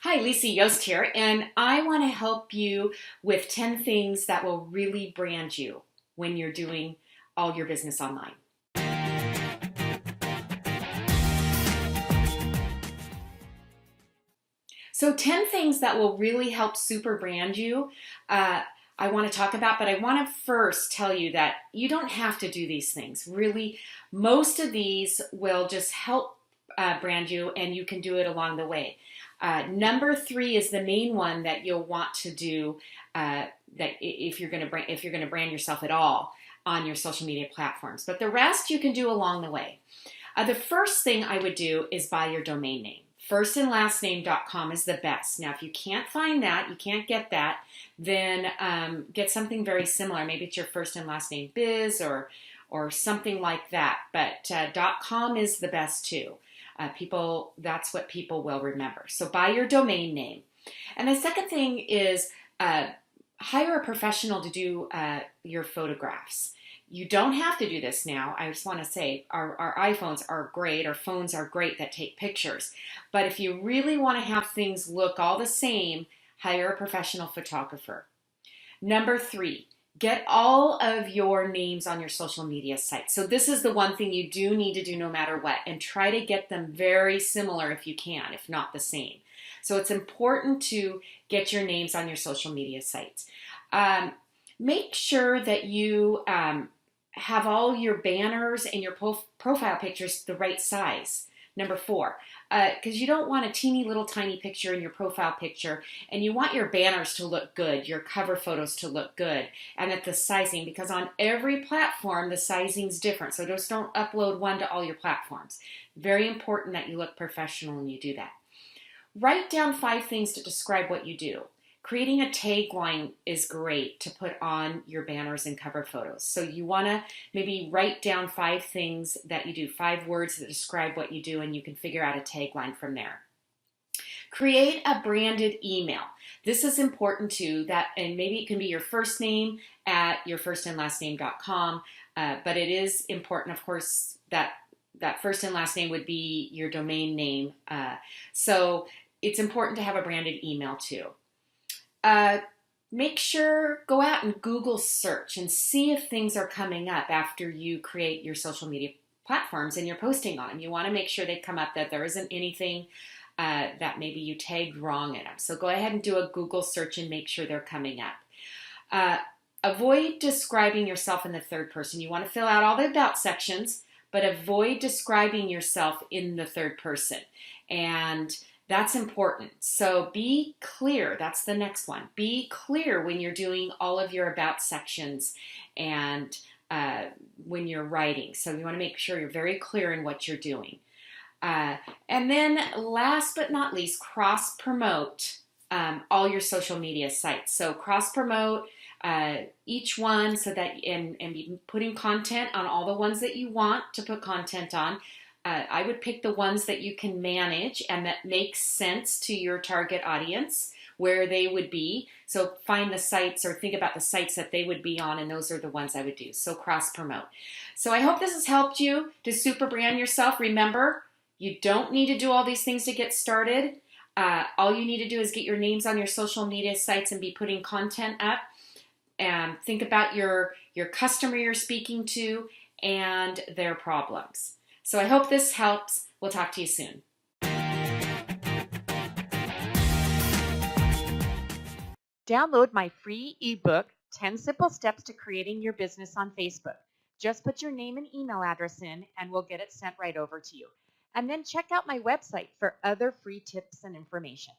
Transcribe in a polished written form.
Hi, Lisa Yost here, and I want to help you with 10 things that will really brand you when you're doing all your business online. So 10 things that will really help super brand you, I want to talk about, but I want to first tell you that you don't have to do these things. Really, most of these will just help brand you, and you can do it along the way. Number three is the main one that you'll want to do that if you're going to brand yourself at all on your social media platforms. But the rest you can do along the way. The first thing I would do is buy your domain name. Firstandlastname.com is the best. Now, if you can't find that, you can't get that, then get something very similar. Maybe it's your first and last name biz or something like that. But .com is the best too. That's what people will remember. So buy your domain name. And the second thing is hire a professional to do your photographs. You don't have to do this now. I just want to say our iPhones are great, our phones are great that take pictures. But if you really want to have things look all the same, hire a professional photographer. Number three, get all of your names on your social media sites. So this is the one thing you do need to do no matter what, and try to get them very similar if you can, if not the same. So it's important to get your names on your social media sites. Make sure that you have all your banners and your profile pictures the right size. Number four, because you don't want a teeny little tiny picture in your profile picture, and you want your banners to look good, your cover photos to look good, and that the sizing, because on every platform the sizing's different, so just don't upload one to all your platforms. Very important that you look professional when you do that. Write down 5 things to describe what you do. Creating a tagline is great to put on your banners and cover photos. So you want to maybe write down 5 things that you do, 5 words that describe what you do, and you can figure out a tagline from there. Create a branded email. This is important too, and maybe it can be your first name at yourfirstandlastname.com, but it is important, of course, that first and last name would be your domain name. So it's important to have a branded email too. Make sure, go out and Google search and see if things are coming up after you create your social media platforms and you're posting on them. You want to make sure they come up, that there isn't anything that maybe you tagged wrong in them. So go ahead and do a Google search and make sure they're coming up. Avoid describing yourself in the third person. You want to fill out all the about sections, but avoid describing yourself in the third person. And that's important. So be clear. That's the next one. Be clear when you're doing all of your about sections and when you're writing. So you want to make sure you're very clear in what you're doing. And then last but not least, cross-promote all your social media sites. So cross-promote each one so that, and be putting content on all the ones that you want to put content on. I would pick the ones that you can manage and that make sense to your target audience, where they would be. So find the sites or think about the sites that they would be on, and those are the ones I would do. So cross-promote. So I hope this has helped you to super brand yourself. Remember, you don't need to do all these things to get started. All you need to do is get your names on your social media sites and be putting content up. And think about your customer you're speaking to and their problems. So I hope this helps. We'll talk to you soon. Download my free ebook, 10 Simple Steps to Creating Your Business on Facebook. Just put your name and email address in and we'll get it sent right over to you. And then check out my website for other free tips and information.